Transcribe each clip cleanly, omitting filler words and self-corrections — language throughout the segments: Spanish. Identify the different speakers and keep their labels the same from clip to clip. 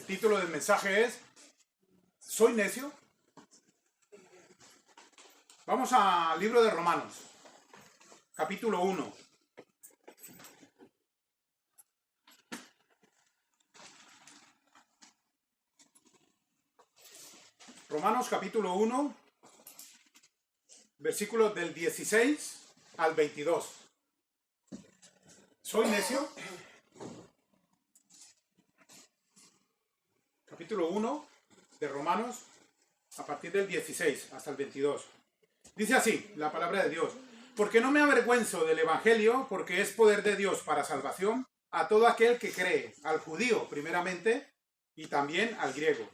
Speaker 1: título del mensaje es ¿Soy necio? Vamos al libro de Romanos, capítulo 1. Romanos capítulo 1, versículos del 16 al 22. ¿Soy necio? Capítulo 1 de Romanos, a partir del 16 hasta el 22. Dice así, la palabra de Dios: porque no me avergüenzo del Evangelio, porque es poder de Dios para salvación a todo aquel que cree, al judío primeramente y también al griego.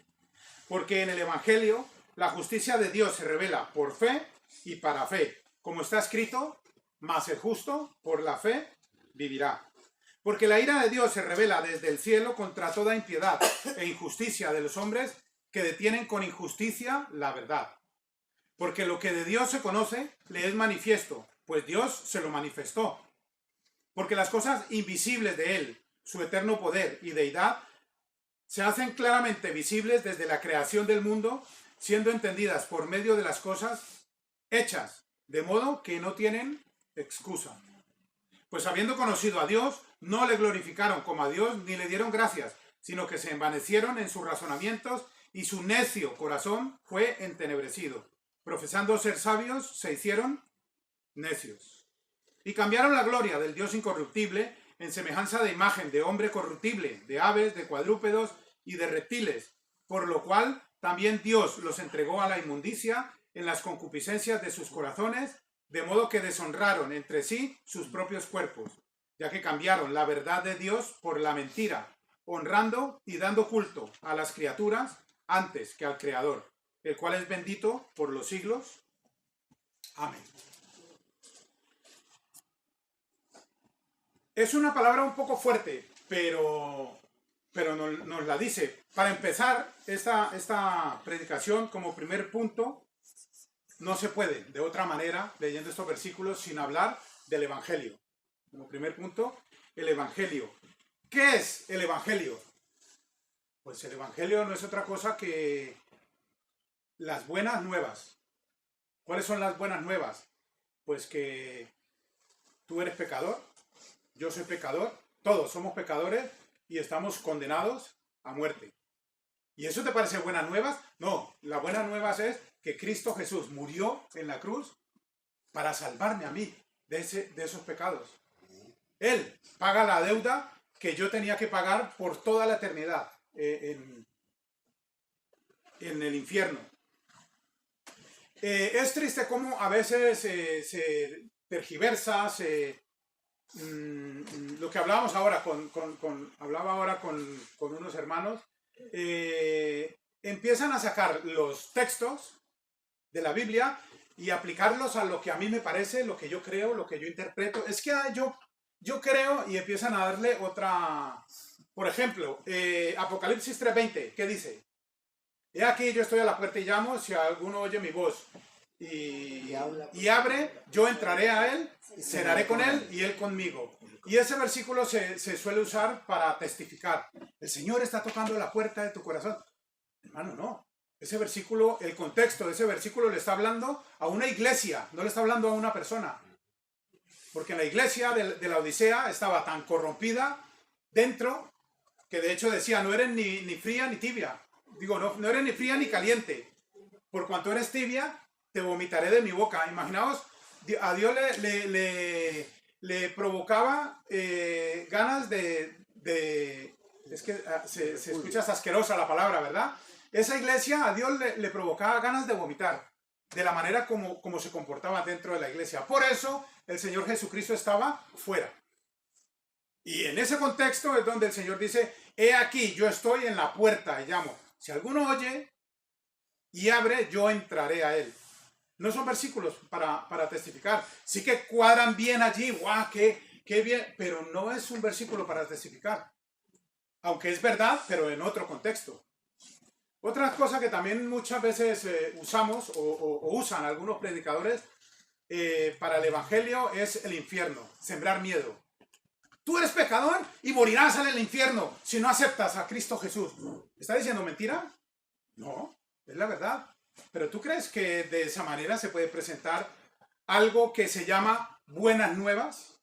Speaker 1: Porque en el Evangelio la justicia de Dios se revela por fe y para fe, como está escrito: mas el justo por la fe vivirá. Porque la ira de Dios se revela desde el cielo contra toda impiedad e injusticia de los hombres que detienen con injusticia la verdad. Porque lo que de Dios se conoce le es manifiesto, pues Dios se lo manifestó. Porque las cosas invisibles de Él, su eterno poder y deidad, se hacen claramente visibles desde la creación del mundo, siendo entendidas por medio de las cosas hechas, de modo que no tienen excusa. Pues habiendo conocido a Dios, no le glorificaron como a Dios ni le dieron gracias, sino que se envanecieron en sus razonamientos y su necio corazón fue entenebrecido. Profesando ser sabios, se hicieron necios. Y cambiaron la gloria del Dios incorruptible en semejanza de imagen de hombre corruptible, de aves, de cuadrúpedos y de reptiles, por lo cual también Dios los entregó a la inmundicia en las concupiscencias de sus corazones, de modo que deshonraron entre sí sus propios cuerpos, ya que cambiaron la verdad de Dios por la mentira, honrando y dando culto a las criaturas antes que al Creador, el cual es bendito por los siglos. Amén. Es una palabra un poco fuerte, pero nos la dice. Para empezar esta predicación, como primer punto, no se puede de otra manera, leyendo estos versículos, sin hablar del Evangelio. Como primer punto, el Evangelio. ¿Qué es el Evangelio? Pues el Evangelio no es otra cosa que las buenas nuevas. ¿Cuáles son las buenas nuevas? Pues que tú eres pecador, yo soy pecador, todos somos pecadores y estamos condenados a muerte. ¿Y eso te parece buenas nuevas? No, las buenas nuevas es que Cristo Jesús murió en la cruz para salvarme a mí de esos pecados. Él paga la deuda que yo tenía que pagar por toda la eternidad en el infierno. Es triste cómo a veces se tergiversa, lo que hablábamos ahora hablaba ahora con unos hermanos, empiezan a sacar los textos de la Biblia y aplicarlos a lo que a mí me parece, lo que yo creo, lo que yo interpreto. Es que yo creo, y empiezan a darle otra. Por ejemplo, Apocalipsis 3:20, ¿qué dice? He aquí, yo estoy a la puerta y llamo, si alguno oye mi voz y abre, yo entraré a él, cenaré con él y él conmigo. Y ese versículo se suele usar para testificar. El Señor está tocando la puerta de tu corazón. Hermano, no. Ese versículo, el contexto de ese versículo le está hablando a una iglesia, no le está hablando a una persona. Porque la iglesia de la Odisea estaba tan corrompida dentro que de hecho decía: no eres ni fría ni tibia. Digo, no eres ni fría ni caliente. Por cuanto eres tibia, te vomitaré de mi boca. Imaginaos, a Dios le provocaba ganas es que se escucha hasta asquerosa la palabra, ¿verdad? Esa iglesia a Dios le provocaba ganas de vomitar, de la manera como se comportaba dentro de la iglesia. Por eso el Señor Jesucristo estaba fuera. Y en ese contexto es donde el Señor dice: he aquí, yo estoy en la puerta y llamo. Si alguno oye y abre, yo entraré a él. No son versículos para testificar. Sí que cuadran bien allí, ¡guau! ¡Qué bien! Pero no es un versículo para testificar. Aunque es verdad, pero en otro contexto. Otra cosa que también muchas veces usamos o usan algunos predicadores para el Evangelio es el infierno, sembrar miedo. Tú eres pecador y morirás en el infierno si no aceptas a Cristo Jesús. ¿Está diciendo mentira? No, es la verdad. Pero ¿tú crees que de esa manera se puede presentar algo que se llama buenas nuevas?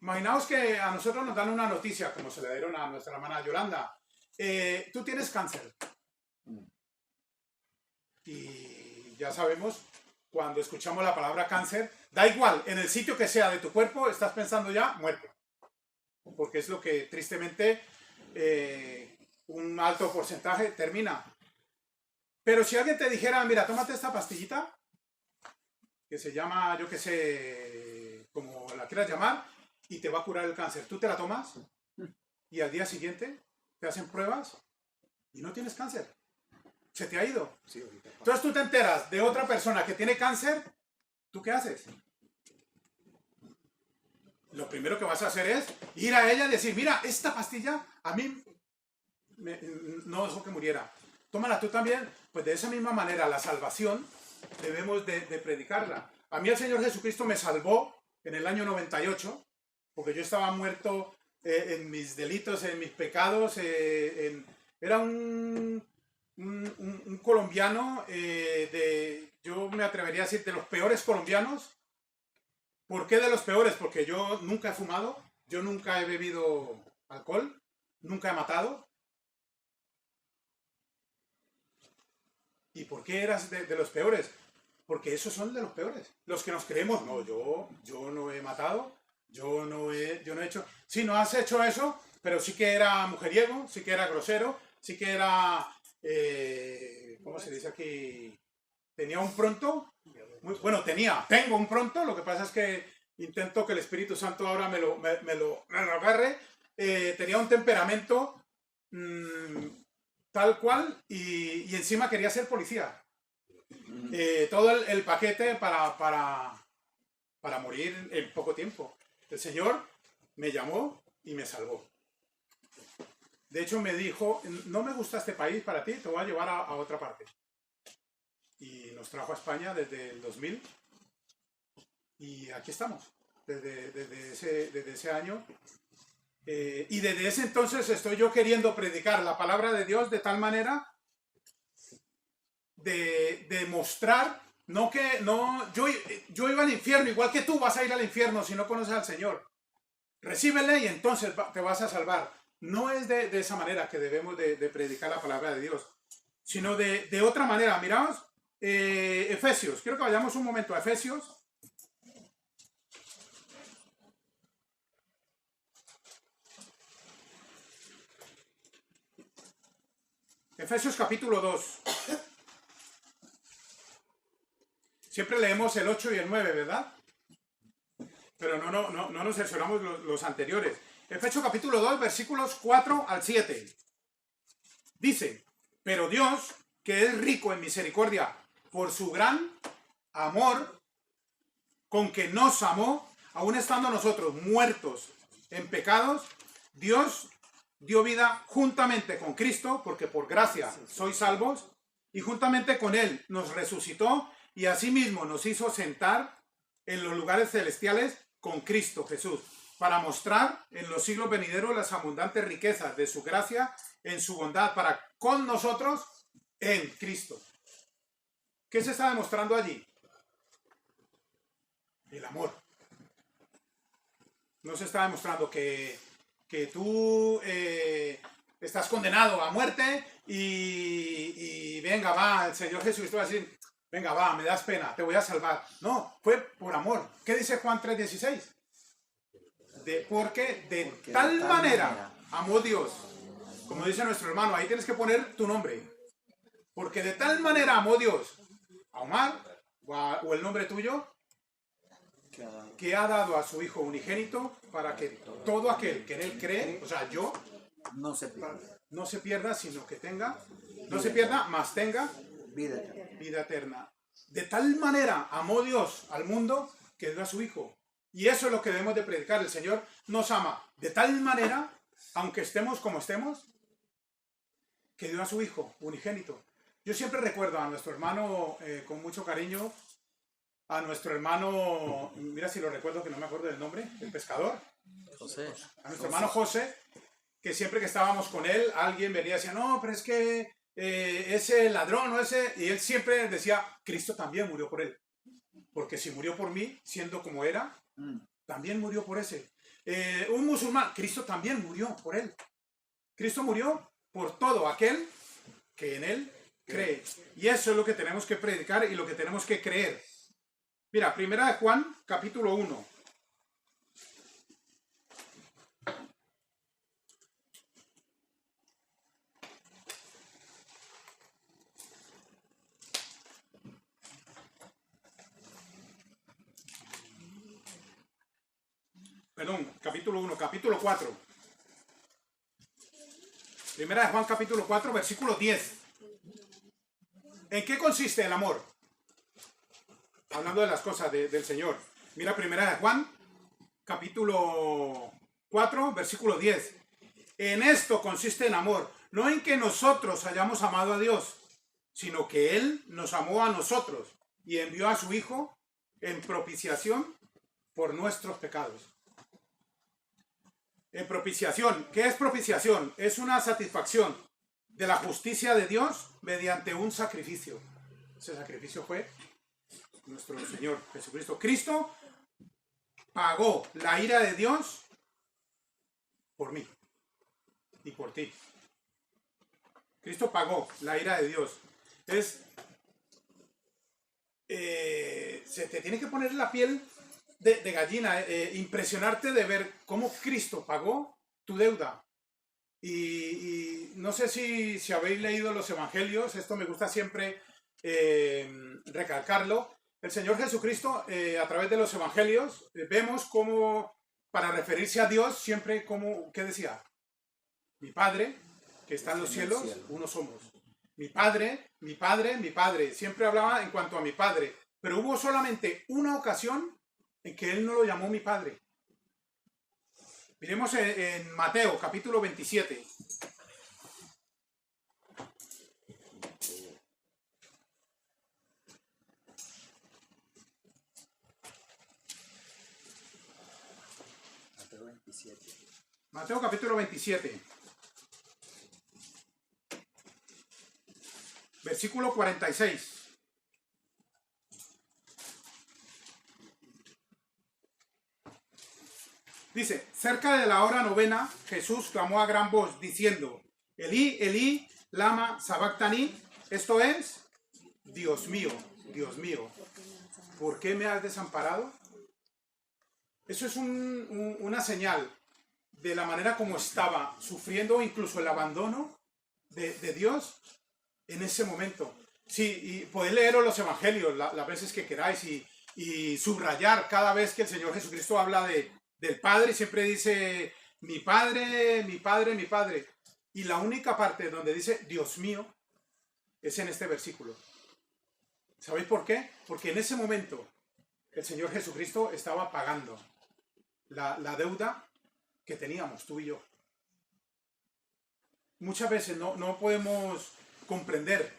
Speaker 1: Imaginaos que a nosotros nos dan una noticia, como se le dieron a nuestra hermana Yolanda. Tú tienes cáncer. Y ya sabemos, cuando escuchamos la palabra cáncer, da igual, en el sitio que sea de tu cuerpo, estás pensando ya muerte. Porque es lo que tristemente un alto porcentaje termina. Pero si alguien te dijera, mira, tómate esta pastillita, que se llama, yo qué sé, como la quieras llamar, y te va a curar el cáncer. Tú te la tomas y al día siguiente te hacen pruebas y no tienes cáncer. Se te ha ido. Entonces tú te enteras de otra persona que tiene cáncer, ¿tú qué haces? Lo primero que vas a hacer es ir a ella y decir, mira, esta pastilla a mí no dejó que muriera. Tómala tú también. Pues de esa misma manera la salvación debemos de predicarla. A mí el Señor Jesucristo me salvó en el año 98, porque yo estaba muerto en mis delitos, en mis pecados. Era un colombiano, yo me atrevería a decir, de los peores colombianos. ¿Por qué de los peores? Porque yo nunca he fumado, yo nunca he bebido alcohol, nunca he matado. ¿Y por qué eras de los peores? Porque esos son de los peores. Los que nos creemos, no, yo no he matado, yo no he hecho... Sí, no has hecho eso, pero sí que era mujeriego, sí que era grosero, sí que era... ¿cómo se dice aquí? Tenía un pronto. Tengo un pronto, lo que pasa es que intento que el Espíritu Santo ahora me lo agarre. Tenía un temperamento tal cual y encima quería ser policía. Todo el paquete para morir en poco tiempo. El Señor me llamó y me salvó. De hecho me dijo, no me gusta este país para ti, te voy a llevar a otra parte. Y nos trajo a España desde el 2000 y aquí estamos, desde ese año. Y desde ese entonces estoy yo queriendo predicar la palabra de Dios de tal manera de mostrar, yo iba al infierno, igual que tú vas a ir al infierno si no conoces al Señor. Recíbele y entonces te vas a salvar. No es de esa manera que debemos de predicar la palabra de Dios, sino de otra manera. Miramos Efesios. Quiero que vayamos un momento a Efesios. Efesios capítulo 2. Siempre leemos el 8 y el 9, ¿verdad? Pero no nos cercioramos los anteriores. Efesios capítulo 2, versículos 4 al 7. Dice, pero Dios, que es rico en misericordia, por su gran amor con que nos amó, aun estando nosotros muertos en pecados, Dios dio vida juntamente con Cristo, porque por gracia sois salvos, y juntamente con Él nos resucitó, y asimismo nos hizo sentar en los lugares celestiales con Cristo Jesús, para mostrar en los siglos venideros las abundantes riquezas de su gracia en su bondad para con nosotros en Cristo. ¿Qué se está demostrando allí? El amor. No se está demostrando que tú estás condenado a muerte y venga, va, el Señor Jesucristo va a decir, venga, va, me das pena, te voy a salvar. No, fue por amor. ¿Qué dice Juan 3:16? Porque de tal manera amó Dios, como dice nuestro hermano, ahí tienes que poner tu nombre. Porque de tal manera amó Dios a Omar, o el nombre tuyo, que ha dado a su Hijo unigénito para que todo aquel que en Él cree, o sea, yo, no se pierda, sino que tenga, no se pierda, mas tenga vida eterna. De tal manera amó Dios al mundo que dio a su Hijo. Y eso es lo que debemos de predicar. El Señor nos ama de tal manera, aunque estemos como estemos, que dio a su Hijo unigénito. Yo siempre recuerdo a nuestro hermano con mucho cariño, a nuestro hermano, mira si lo recuerdo que no me acuerdo del nombre, el pescador,
Speaker 2: José.
Speaker 1: a nuestro hermano José, que siempre que estábamos con él, alguien venía y decía, no, pero es que ese ladrón o ese, y él siempre decía, Cristo también murió por él, porque si murió por mí, siendo como era, también murió por ese. Un musulmán, Cristo también murió por él. Cristo murió por todo aquel que en él cree. Y eso es lo que tenemos que predicar y lo que tenemos que creer. Mira, primera de Juan, capítulo 1. Perdón, capítulo 1, capítulo 4. Primera de Juan, capítulo 4, versículo 10. ¿En qué consiste el amor? Hablando de las cosas del Señor. Mira, primera de Juan, capítulo 4, versículo 10. En esto consiste el amor, no en que nosotros hayamos amado a Dios, sino que Él nos amó a nosotros y envió a su Hijo en propiciación por nuestros pecados. En propiciación, ¿qué es propiciación? Es una satisfacción de la justicia de Dios mediante un sacrificio. Ese sacrificio fue nuestro Señor Jesucristo. Cristo pagó la ira de Dios por mí y por ti. Cristo pagó la ira de Dios. Se te tiene que poner la piel de gallina, impresionarte de ver cómo Cristo pagó tu deuda. Y no sé si habéis leído los evangelios, esto me gusta siempre recalcarlo. El Señor Jesucristo, a través de los evangelios, vemos cómo, para referirse a Dios, siempre ¿qué decía? Mi Padre, que está en los cielos, uno somos. Mi Padre, mi Padre, mi Padre. Siempre hablaba en cuanto a mi Padre. Pero hubo solamente una ocasión en que Él no lo llamó mi Padre. Miremos en Mateo, capítulo 27. Mateo capítulo 27. Versículo 46. Dice, cerca de la hora novena, Jesús clamó a gran voz, diciendo, Elí, Elí, lama sabactani, esto es, Dios mío, ¿por qué me has desamparado? Eso es una señal de la manera como estaba sufriendo incluso el abandono de Dios en ese momento. Sí, y podéis leeros los evangelios las veces que queráis y subrayar cada vez que el Señor Jesucristo habla del Padre, siempre dice, mi Padre, mi Padre, mi Padre. Y la única parte donde dice, Dios mío, es en este versículo. ¿Sabéis por qué? Porque en ese momento el Señor Jesucristo estaba pagando la deuda que teníamos, tú y yo. Muchas veces no podemos comprender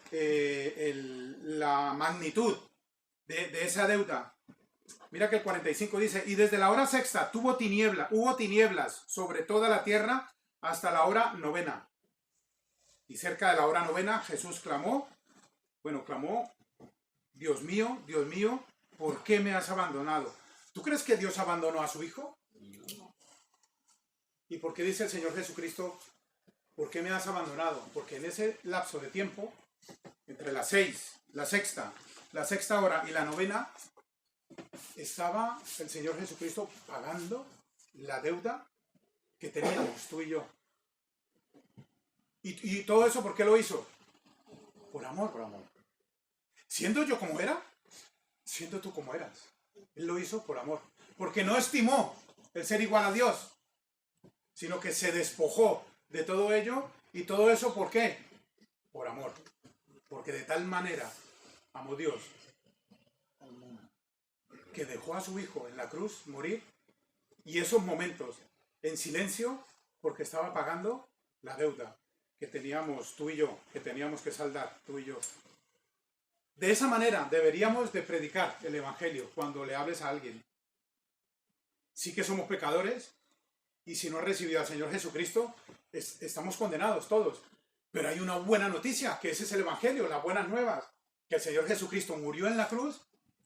Speaker 1: la magnitud de esa deuda. Mira que el 45 dice, y desde la hora sexta hubo tinieblas sobre toda la tierra hasta la hora novena. Y cerca de la hora novena Jesús clamó, Dios mío, ¿por qué me has abandonado? ¿Tú crees que Dios abandonó a su Hijo? ¿Y por qué dice el Señor Jesucristo, ¿por qué me has abandonado? Porque en ese lapso de tiempo, entre la sexta hora y la novena, estaba el Señor Jesucristo pagando la deuda que teníamos tú y yo. ¿Y todo eso por qué lo hizo? Por amor. Siendo yo como era, siendo tú como eras. Él lo hizo por amor. Porque no estimó el ser igual a Dios, sino que se despojó de todo ello. ¿Y todo eso por qué? Por amor. Porque de tal manera amó Dios que dejó a su Hijo en la cruz morir, y esos momentos en silencio porque estaba pagando la deuda que teníamos tú y yo, que teníamos que saldar tú y yo. De esa manera deberíamos de predicar el Evangelio cuando le hables a alguien. Sí que somos pecadores y si no has recibido al Señor Jesucristo, estamos condenados todos. Pero hay una buena noticia, que ese es el Evangelio, las buenas nuevas, que el Señor Jesucristo murió en la cruz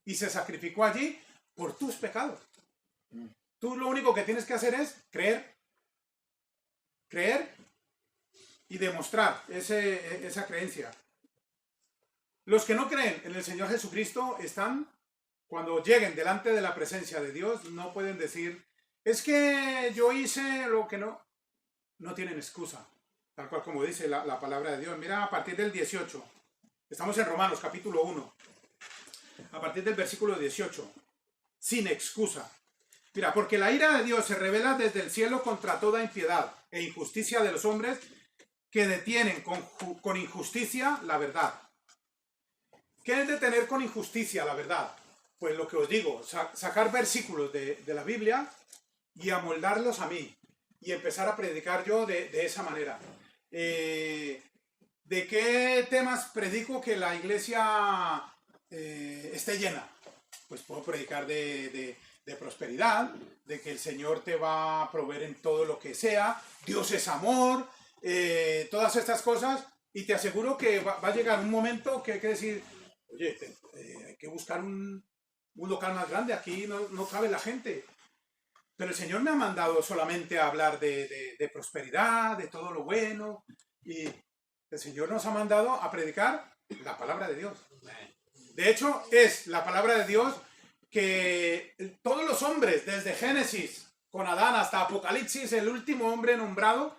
Speaker 1: y se sacrificó allí por tus pecados. Tú lo único que tienes que hacer es creer y demostrar esa creencia. Los que no creen en el Señor Jesucristo están, cuando lleguen delante de la presencia de Dios, no pueden decir, es que yo hice lo que no tienen excusa. Tal cual como dice la palabra de Dios. Mira, a partir del 18. Estamos en Romanos, capítulo 1. A partir del versículo 18. Sin excusa. Mira, porque la ira de Dios se revela desde el cielo contra toda impiedad e injusticia de los hombres que detienen con injusticia la verdad. ¿Qué es detener con injusticia la verdad? Pues lo que os digo, sacar versículos de la Biblia y amoldarlos a mí. Y empezar a predicar yo de esa manera. ¿De qué temas predico que la iglesia esté llena? Pues puedo predicar de prosperidad, de que el Señor te va a proveer en todo lo que sea, Dios es amor, todas estas cosas, y te aseguro que va a llegar un momento que hay que decir, oye, hay que buscar un local más grande, aquí no cabe la gente. Pero el Señor me ha mandado solamente a hablar de prosperidad, de todo lo bueno, y el Señor nos ha mandado a predicar la palabra de Dios. De hecho, es la palabra de Dios que todos los hombres, desde Génesis, con Adán, hasta Apocalipsis, el último hombre nombrado,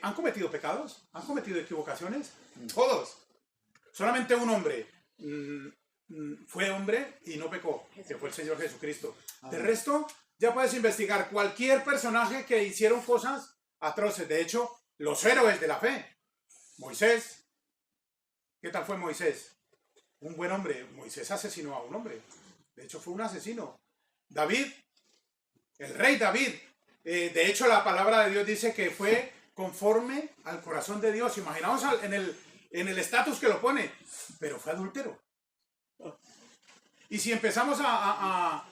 Speaker 1: han cometido pecados, han cometido equivocaciones, todos. Solamente un hombre fue hombre y no pecó, que fue el Señor Jesucristo. De resto, ya puedes investigar cualquier personaje que hicieron cosas atroces. De hecho, los héroes de la fe. Moisés. ¿Qué tal fue Moisés? Un buen hombre. Moisés asesinó a un hombre. De hecho, fue un asesino. David, el rey David. De hecho, la palabra de Dios dice que fue conforme al corazón de Dios. Imaginaos en el estatus que lo pone. Pero fue adúltero. Y si empezamos a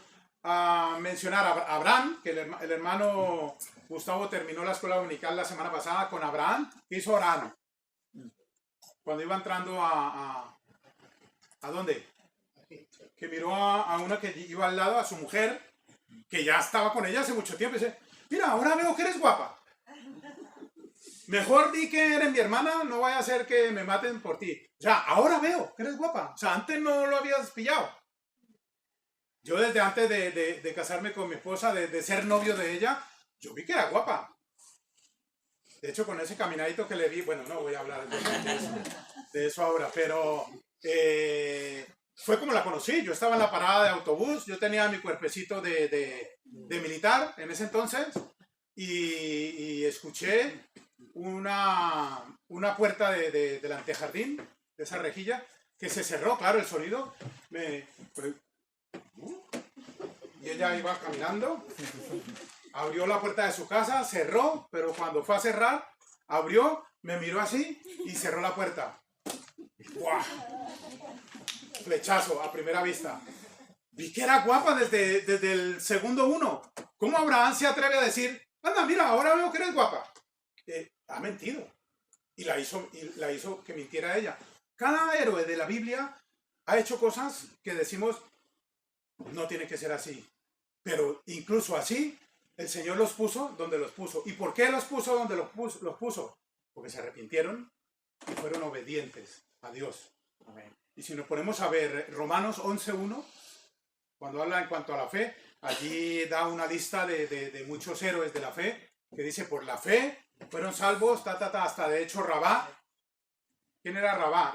Speaker 1: mencionar a Abraham, que el hermano Gustavo terminó la escuela dominical la semana pasada con Abraham. ¿Qué hizo Abraham? Cuando iba entrando ¿a dónde? Que miró a una que iba al lado, a su mujer, que ya estaba con ella hace mucho tiempo, y dice, mira, ahora veo que eres guapa. Mejor di que eres mi hermana, no vaya a ser que me maten por ti. O sea, ahora veo que eres guapa. O sea, antes no lo habías pillado. Yo desde antes de casarme con mi esposa, de ser novio de ella, yo vi que era guapa. De hecho, con ese caminadito que le vi, bueno, no voy a hablar de eso ahora, pero fue como la conocí. Yo estaba en la parada de autobús, yo tenía mi cuerpecito de militar en ese entonces, y escuché una puerta del antejardín, de esa rejilla, que se cerró, claro, el sonido. Y ella iba caminando, abrió la puerta de su casa, cerró, pero cuando fue a cerrar, abrió, me miró así y cerró la puerta. ¡Buah! Flechazo a primera vista. Vi que era guapa desde el segundo uno. ¿Cómo Abraham se atreve a decir, anda, mira, ahora veo que eres guapa? Ha mentido. Y la hizo que mintiera ella. Cada héroe de la Biblia ha hecho cosas que decimos, no tiene que ser así. Pero incluso así, el Señor los puso donde los puso. ¿Y por qué los puso donde los puso? Porque se arrepintieron y fueron obedientes a Dios. Amén. Y si nos ponemos a ver Romanos 11:1, cuando habla en cuanto a la fe, allí da una lista de muchos héroes de la fe, que dice, por la fe fueron salvos, hasta de hecho Rabá. ¿Quién era Rabá?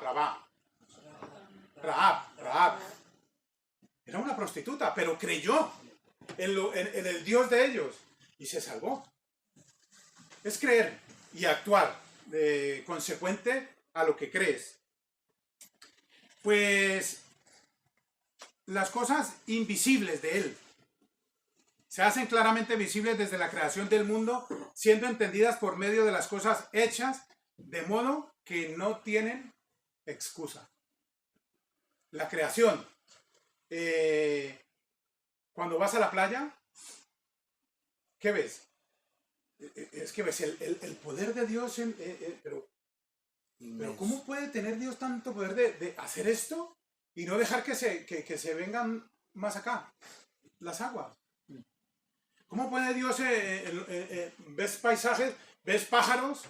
Speaker 1: Rahab. Era una prostituta, pero creyó en el Dios de ellos y se salvó. Es creer y actuar consecuente a lo que crees. Pues las cosas invisibles de Él se hacen claramente visibles desde la creación del mundo, siendo entendidas por medio de las cosas hechas, de modo que no tienen excusa. La creación. Cuando vas a la playa, ¿qué ves? Es que ves el poder de Dios, pero ¿cómo puede tener Dios tanto poder de hacer esto y no dejar que se vengan más acá las aguas? ¿Cómo puede Dios, ves paisajes, ves pájaros,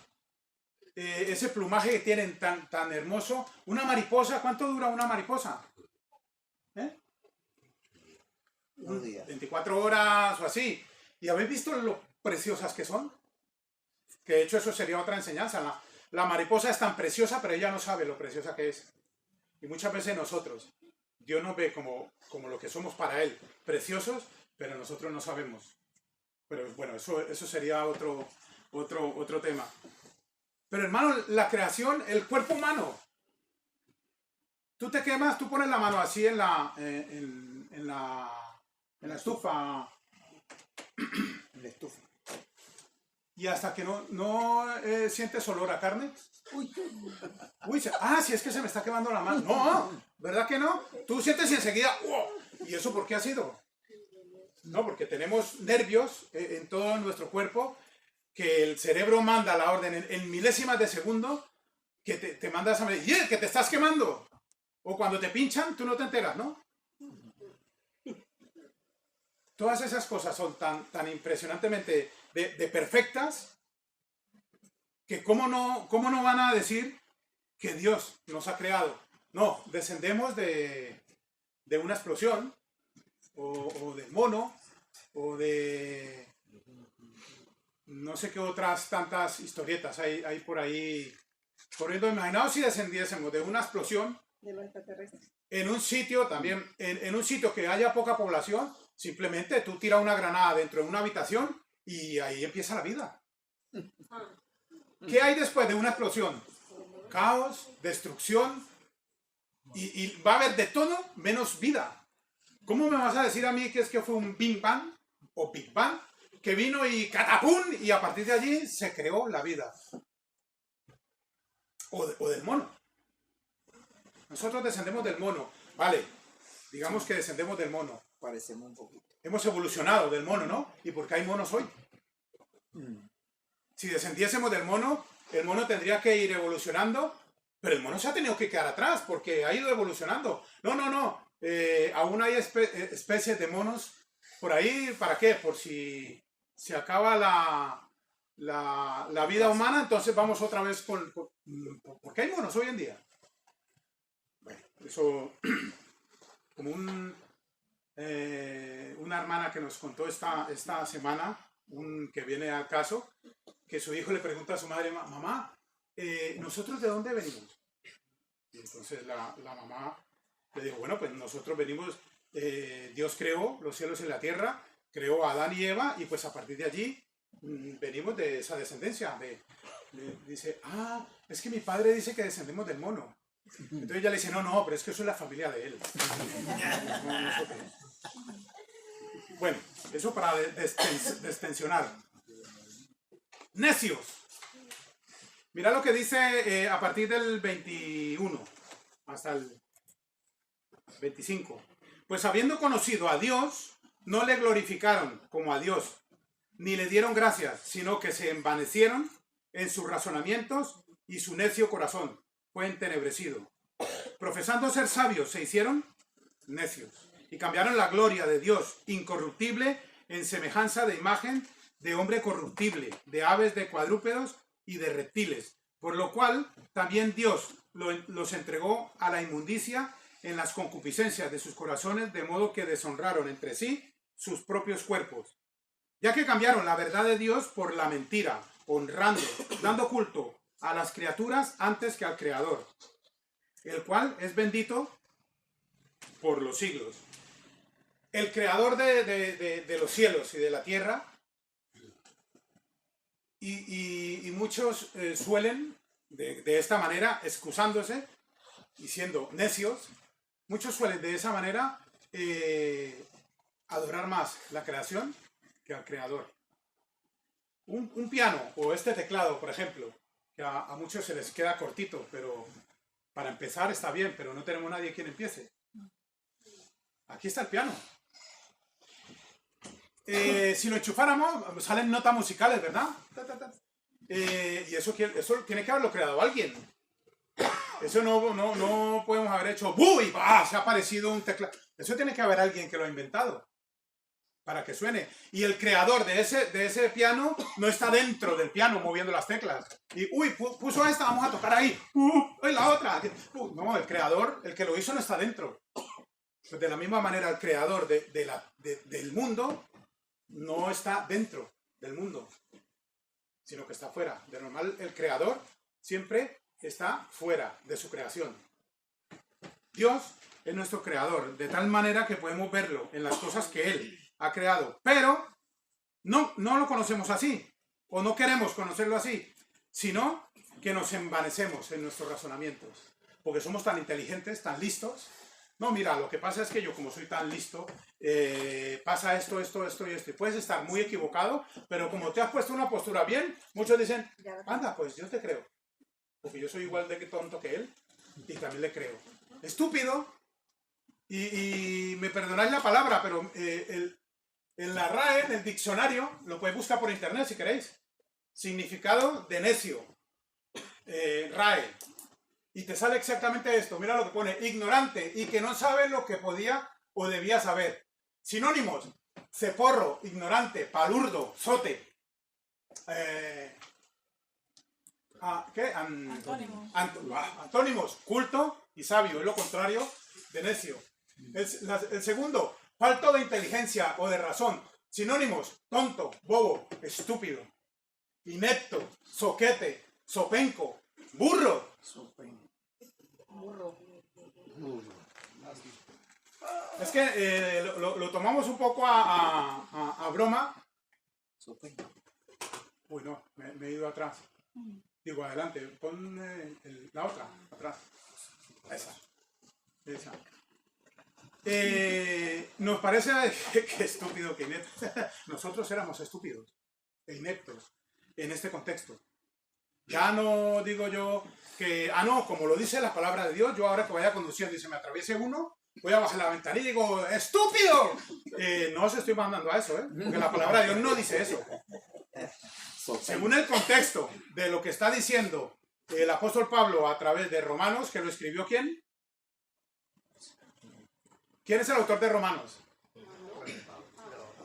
Speaker 1: ese plumaje que tienen tan hermoso? Una mariposa, ¿cuánto dura una mariposa? 24 horas o así. ¿Y habéis visto lo preciosas que son? Que de hecho eso sería otra enseñanza. La mariposa es tan preciosa, pero ella no sabe lo preciosa que es. Y muchas veces nosotros, Dios nos ve como lo que somos para Él, preciosos, pero nosotros no sabemos. Pero bueno, eso sería otro tema. Pero hermano, la creación, el cuerpo humano. Tú te quemas, tú pones la mano así en la estufa. En la estufa. Y hasta que no sientes olor a carne. Uy, si es que se me está quemando la mano. No, ¿verdad que no? Tú sientes y enseguida, ¡oh! ¿Y eso por qué ha sido? No, porque tenemos nervios en todo nuestro cuerpo, que el cerebro manda la orden en milésimas de segundo, que te manda esa medida, ¡y que te estás quemando! O cuando te pinchan, tú no te enteras, ¿no? Todas esas cosas son tan impresionantemente de perfectas, que ¿cómo no van a decir que Dios nos ha creado? No, descendemos de una explosión, o del mono, o de no sé qué otras tantas historietas hay por ahí corriendo. Imaginaos si descendiésemos de una explosión
Speaker 2: de los extraterrestres
Speaker 1: en un sitio también, en un sitio que haya poca población. Simplemente tú tiras una granada dentro de una habitación y ahí empieza la vida. ¿Qué hay después de una explosión? Caos, destrucción, y va a haber de todo menos vida. ¿Cómo me vas a decir a mí que es que fue un Big Bang o Big Bang que vino y catapum y a partir de allí se creó la vida? O del mono. Nosotros descendemos del mono. Vale, digamos que descendemos del mono.
Speaker 3: Parecemos un poquito.
Speaker 1: Hemos evolucionado del mono, ¿no? ¿Y por qué hay monos hoy? Si descendiésemos del mono, el mono tendría que ir evolucionando, pero el mono se ha tenido que quedar atrás porque ha ido evolucionando. No. Aún hay especies de monos por ahí. ¿Para qué? Por si se acaba la vida humana, entonces vamos otra vez ¿por qué hay monos hoy en día? Bueno, eso como una hermana que nos contó esta semana, que viene al caso, que su hijo le pregunta a su madre, mamá, ¿nosotros de dónde venimos? Y entonces la mamá le dijo, bueno, pues nosotros venimos, Dios creó los cielos y la tierra, creó a Adán y Eva, y pues a partir de allí venimos de esa descendencia. Dice, es que mi padre dice que descendemos del mono. Entonces ella le dice, no, pero es que eso es la familia de él. No nosotros. Bueno, eso para destensionar. Necios. Mira lo que dice a partir del 21 hasta el 25. Pues habiendo conocido a Dios, no le glorificaron como a Dios, ni le dieron gracias, sino que se envanecieron en sus razonamientos y su necio corazón fue entenebrecido. Profesando ser sabios, se hicieron necios y cambiaron la gloria de Dios incorruptible en semejanza de imagen de hombre corruptible, de aves, de cuadrúpedos y de reptiles, por lo cual también Dios los entregó a la inmundicia en las concupiscencias de sus corazones, de modo que deshonraron entre sí sus propios cuerpos, ya que cambiaron la verdad de Dios por la mentira, honrando, dando culto a las criaturas antes que al Creador, el cual es bendito por los siglos. El Creador de los cielos y de la tierra, y muchos suelen, de esta manera, excusándose y siendo necios, muchos suelen de esa manera adorar más la creación que al Creador. Un piano o este teclado, por ejemplo, que a muchos se les queda cortito, pero Para empezar está bien, pero no tenemos nadie quien empiece. Aquí está el piano. Si lo enchufáramos, salen notas musicales, ¿verdad? Y eso tiene que haberlo creado alguien. Eso no podemos haber hecho ¡buh! Y ¡bah! Se ha aparecido un teclado. Eso tiene que haber alguien que lo ha inventado para que suene. Y el creador de ese piano no está dentro del piano moviendo las teclas. Y ¡uy! Puso esta, vamos a tocar ahí. ¡Uy! La otra. No, el creador, el que lo hizo, no está dentro. Pues de la misma manera, el creador del mundo no está dentro del mundo, sino que está fuera. De normal, el creador siempre está fuera de su creación. Dios es nuestro creador, de tal manera que podemos verlo en las cosas que Él ha creado, pero no lo conocemos así, o no queremos conocerlo así, sino que nos envanecemos en nuestros razonamientos, porque somos tan inteligentes, tan listos. No, mira, lo que pasa es que yo, como soy tan listo, pasa esto y esto. Y puedes estar muy equivocado, pero como te has puesto una postura bien, muchos dicen, anda, pues yo te creo. Porque yo soy igual de tonto que él, y también le creo. Estúpido, y me perdonáis la palabra, pero en la RAE, en el diccionario, lo podéis buscar por internet si queréis. Significado de necio. RAE. Y te sale exactamente esto. Mira lo que pone. Ignorante y que no sabe lo que podía o debía saber. Sinónimos. Ceporro, ignorante, palurdo, sote. ¿Qué? Antónimos. Culto y sabio. Es lo contrario de necio. El segundo. Falto de inteligencia o de razón. Sinónimos. Tonto, bobo, estúpido. Inepto, soquete, sopenco, burro. Es que lo tomamos un poco a broma. Uy, no, me he ido atrás. Digo, adelante, pon la otra, atrás. Esa. Nos parece que estúpido, que inepto. Nosotros éramos estúpidos e ineptos en este contexto. Ya no digo yo que, no, como lo dice la palabra de Dios, yo ahora que vaya conduciendo y se me atraviese uno, voy a bajar la ventanilla y digo, ¡estúpido! No os estoy mandando a eso, porque la palabra de Dios no dice eso. Según el contexto de lo que está diciendo el apóstol Pablo a través de Romanos, que lo escribió ¿quién? ¿Quién es el autor de Romanos?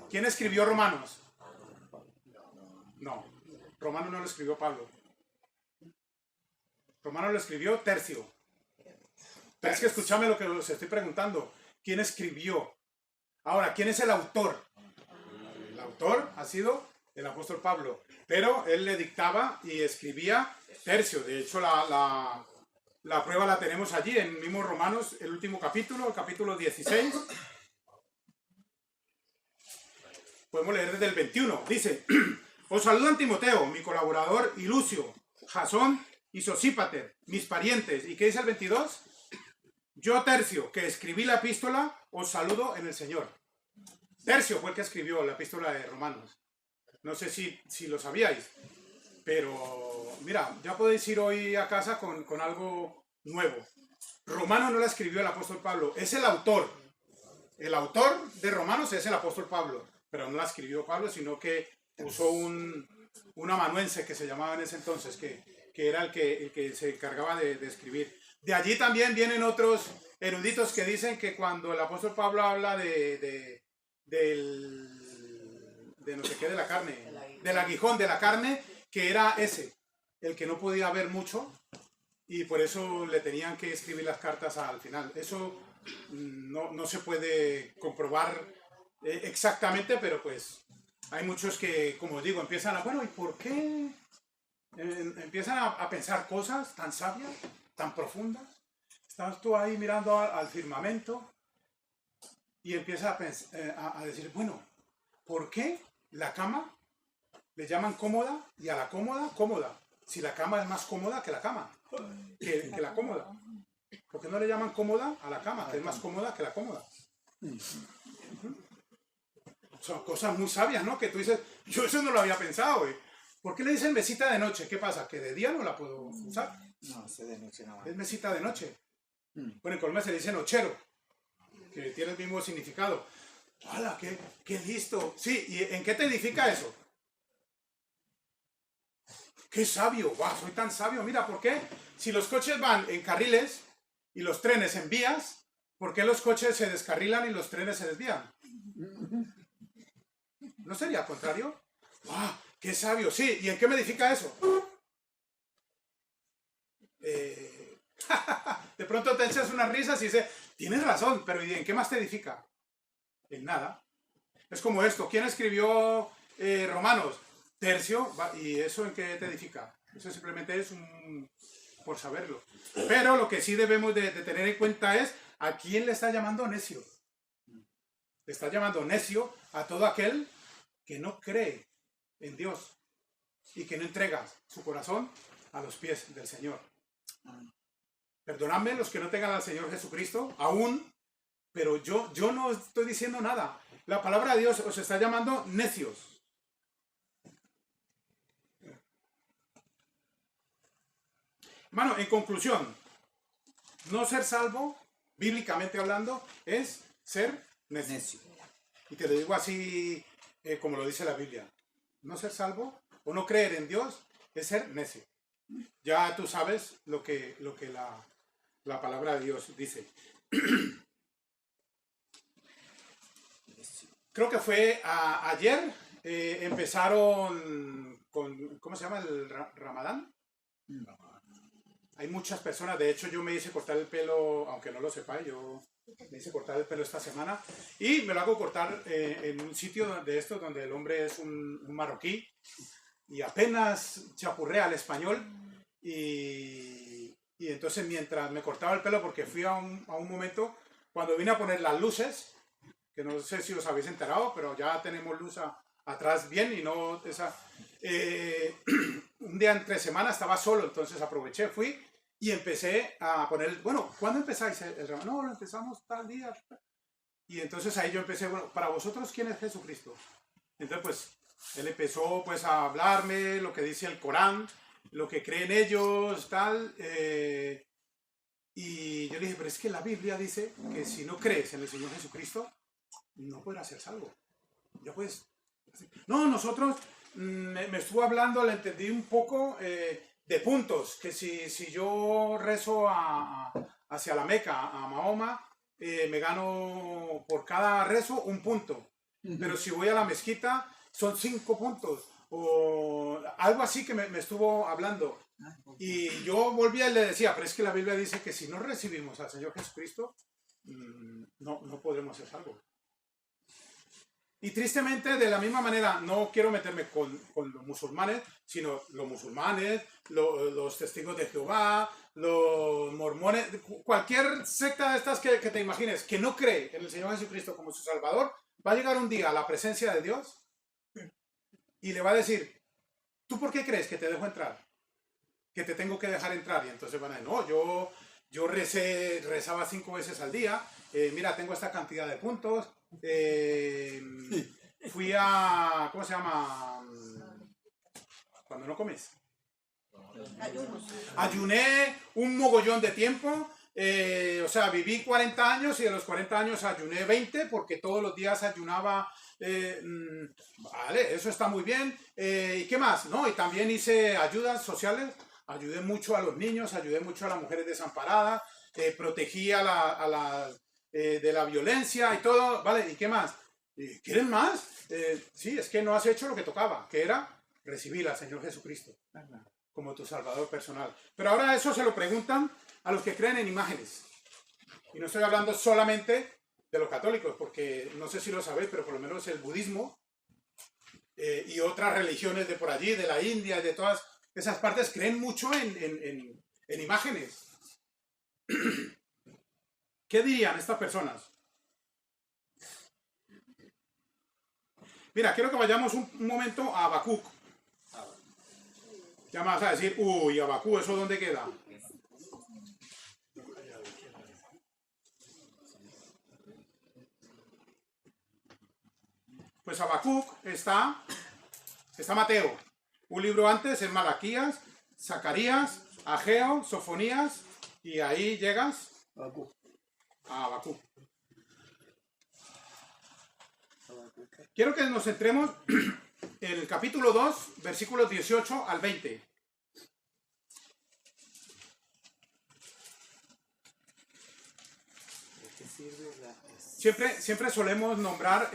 Speaker 1: ¿Quién escribió Romanos? No, Romanos no lo escribió Pablo. Romanos lo escribió Tercio. Pero es que escúchame lo que os estoy preguntando. ¿Quién escribió? Ahora, ¿quién es el autor? El autor ha sido el apóstol Pablo. Pero él le dictaba y escribía Tercio. De hecho, la prueba la tenemos allí, en mismo Romanos, el último capítulo, el capítulo 16. Podemos leer desde el 21. Dice, os saludan Timoteo, mi colaborador, y Lucio, Jasón y Sosípater, mis parientes. ¿Y qué dice el 22? Yo, Tercio, que escribí la epístola, os saludo en el Señor. Tercio fue el que escribió la epístola de Romanos. No sé si lo sabíais, pero mira, ya podéis ir hoy a casa con algo nuevo. Romanos no la escribió el apóstol Pablo, es el autor. El autor de Romanos es el apóstol Pablo, pero no la escribió Pablo, sino que usó un amanuense que se llamaba en ese entonces, que era el que se encargaba de escribir. De allí también vienen otros eruditos que dicen que cuando el apóstol Pablo habla de no sé qué de la carne, del aguijón de la carne, que era ese, el que no podía ver mucho, y por eso le tenían que escribir las cartas al final. Eso no se puede comprobar exactamente, pero pues hay muchos que, como digo, empiezan bueno, ¿y por qué? Empiezan a pensar cosas tan sabias, tan profundas. Estás tú ahí mirando al firmamento y empiezas a decir, bueno, ¿por qué la cama le llaman cómoda y a la cómoda, cómoda? Si la cama es más cómoda que la cama, que la cómoda. ¿Por qué no le llaman cómoda a la cama, que es más cómoda que la cómoda? Son cosas muy sabias, ¿no? Que tú dices, yo eso no lo había pensado, ¿eh? ¿Por qué le dicen mesita de noche? ¿Qué pasa? ¿Que de día no la puedo usar?
Speaker 2: No, ese de noche no va.
Speaker 1: Es mesita de noche. Bueno, en Colombia se le dice nochero, que tiene el mismo significado. ¡Hala, qué listo! Sí, ¿y en qué te edifica eso? ¡Qué sabio! ¡Wow, soy tan sabio! Mira, ¿por qué? Si los coches van en carriles y los trenes en vías, ¿por qué los coches se descarrilan y los trenes se desvían? ¿No sería al contrario? ¡Wow, qué sabio! Sí, ¿y en qué me edifica eso? De pronto te echas unas risas y dices, tienes razón, pero ¿y en qué más te edifica? En nada. Es como esto, ¿quién escribió Romanos? Tercio, ¿y eso en qué te edifica? Eso simplemente es por saberlo. Pero lo que sí debemos de tener en cuenta es, ¿a quién le está llamando necio? Le está llamando necio a todo aquel que no cree en Dios y que no entrega su corazón a los pies del Señor. Perdonadme los que no tengan al Señor Jesucristo, aún, pero yo no estoy diciendo nada. La palabra de Dios os está llamando necios. Hermano, en conclusión, no ser salvo, bíblicamente hablando, es ser necio. Y te lo digo así como lo dice la Biblia. No ser salvo o no creer en Dios es ser necio. Ya tú sabes lo que la palabra de Dios dice. Creo que fue ayer, empezaron con, ¿cómo se llama? El Ramadán. Hay muchas personas, de hecho yo me hice cortar el pelo, aunque no lo sepáis, yo me hice cortar el pelo esta semana y me lo hago cortar en un sitio de estos donde el hombre es un marroquí y apenas chapurrea al español y entonces mientras me cortaba el pelo, porque fui a un momento cuando vine a poner las luces, que no sé si os habéis enterado, pero ya tenemos luz atrás bien y no esa... un día entre semana estaba solo, entonces aproveché, fui y empecé a poner, bueno, ¿cuándo empezáis el Ramadán? No, lo empezamos tal día. Y entonces ahí yo empecé, bueno, para vosotros, ¿quién es Jesucristo? Entonces pues él empezó pues a hablarme lo que dice el Corán, lo que creen ellos, tal, y yo le dije, pero es que la Biblia dice que si no crees en el Señor Jesucristo, no podrás ser salvo. Ya pues, no, nosotros, me estuvo hablando, le entendí un poco de puntos, que si yo rezo hacia la Meca, a Mahoma, me gano por cada rezo un punto. Pero si voy a la mezquita, son 5 puntos. O algo así que me estuvo hablando. Y yo volvía y le decía, pero es que la Biblia dice que si no recibimos al Señor Jesucristo, no podremos ser salvos. Y tristemente, de la misma manera, no quiero meterme con los musulmanes, sino los musulmanes, los testigos de Jehová, los mormones, cualquier secta de estas que te imagines, que no cree en el Señor Jesucristo como su Salvador, va a llegar un día a la presencia de Dios y le va a decir, ¿tú por qué crees que te dejo entrar? Que te tengo que dejar entrar. Y entonces van a decir, no, yo rezaba 5 veces al día, mira, tengo esta cantidad de puntos, fui a, ¿cómo se llama? Cuando no comes. Ayuné un mogollón de tiempo, o sea, viví 40 años y de los 40 años ayuné 20 porque todos los días ayunaba. Vale, eso está muy bien. ¿Y qué más? ¿No? Y también hice ayudas sociales, ayudé mucho a los niños, ayudé mucho a las mujeres desamparadas, protegí a las de la violencia y todo, ¿vale? ¿Y qué más? ¿Quieren más? Sí, es que no has hecho lo que tocaba, que era recibir al Señor Jesucristo como tu Salvador personal. Pero ahora eso se lo preguntan a los que creen en imágenes. Y no estoy hablando solamente de los católicos, porque no sé si lo sabéis, pero por lo menos el budismo y otras religiones de por allí, de la India y de todas esas partes, creen mucho en imágenes. ¿Qué dirían estas personas? Mira, quiero que vayamos un momento a Habacuc. Ya me vas a decir, uy, Habacuc, ¿eso dónde queda? Pues Habacuc está Mateo. Un libro antes es Malaquías, Zacarías, Ageo, Sofonías, y ahí llegas a Habacuc. Quiero que nos centremos en el capítulo 2, versículos 18 al 20. Siempre solemos nombrar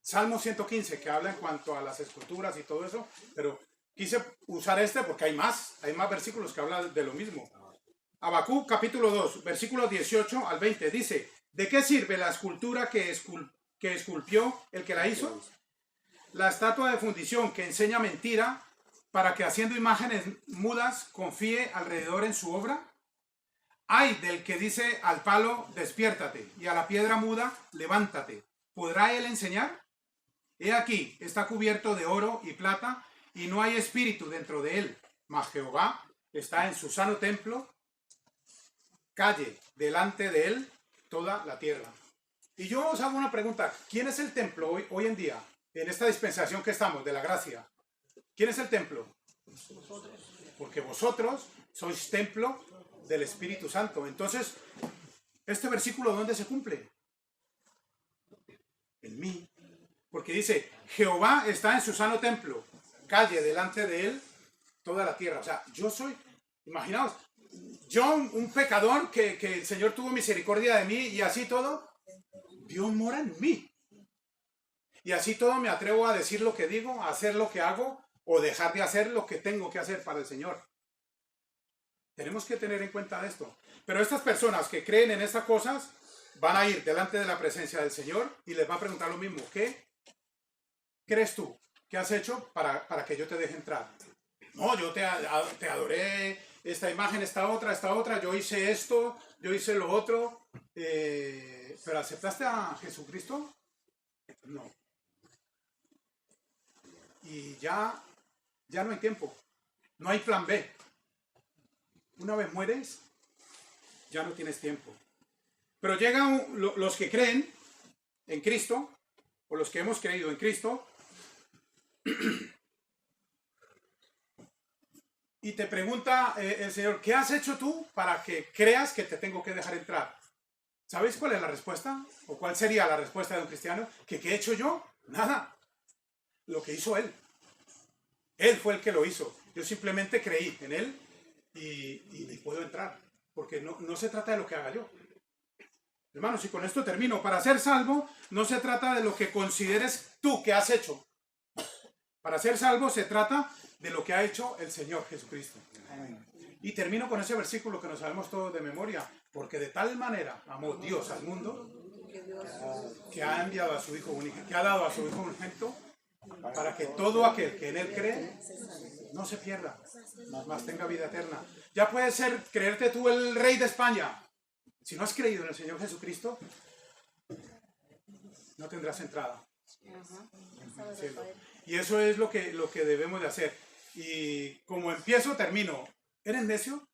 Speaker 1: Salmo 115, que habla en cuanto a las esculturas y todo eso, pero quise usar este porque hay más versículos que hablan de lo mismo. Habacuc capítulo 2, versículos 18 al 20, dice: ¿de qué sirve la escultura que esculpió el que la hizo? La estatua de fundición que enseña mentira, para que haciendo imágenes mudas confíe alrededor en su obra. Ay del que dice al palo, despiértate, y a la piedra muda, levántate. ¿Podrá él enseñar? He aquí, está cubierto de oro y plata, y no hay espíritu dentro de él. Mas Jehová está en su sano templo, calle delante de él toda la tierra. Y yo os hago una pregunta: ¿quién es el templo hoy en día? En esta dispensación que estamos, de la gracia. ¿Quién es el templo? Porque vosotros sois templo del Espíritu Santo. Entonces, ¿este versículo dónde se cumple? En mí. Porque dice: Jehová está en su sano templo, calle delante de él toda la tierra. O sea, yo soy, imaginaos, yo un pecador que el Señor tuvo misericordia de mí, y así todo, Dios mora en mí. Y así todo me atrevo a decir lo que digo, a hacer lo que hago, o dejar de hacer lo que tengo que hacer para el Señor. Tenemos que tener en cuenta esto. Pero estas personas que creen en estas cosas van a ir delante de la presencia del Señor y les va a preguntar lo mismo: ¿qué crees tú? ¿Qué has hecho para que yo te deje entrar? No, yo te adoré, esta imagen, esta otra, yo hice esto, yo hice lo otro. ¿Pero aceptaste a Jesucristo? No. Y ya no hay tiempo. No hay plan B. Una vez mueres, ya no tienes tiempo. Pero llegan los que creen en Cristo, o los que hemos creído en Cristo, y te pregunta el Señor: ¿qué has hecho tú para que creas que te tengo que dejar entrar? ¿Sabéis cuál es la respuesta? ¿O cuál sería la respuesta de un cristiano? ¿Qué he hecho yo? Nada. Lo que hizo Él. Él fue el que lo hizo. Yo simplemente creí en Él y puedo entrar. Porque no se trata de lo que haga yo. Hermanos, y con esto termino. Para ser salvo, no se trata de lo que consideres tú que has hecho. Para ser salvo se trata de lo que ha hecho el Señor Jesucristo. Amén. Y termino con ese versículo que nos sabemos todos de memoria: porque de tal manera amó Dios al mundo, que ha enviado a su Hijo único, que ha dado a su Hijo unigénito, para que todo aquel que en Él cree no se pierda, mas tenga vida eterna. Ya puede ser creerte tú el rey de España. Si no has creído en el Señor Jesucristo, no tendrás entrada en el cielo. Y eso es lo que debemos de hacer. Y como empiezo, termino. ¿Eres necio?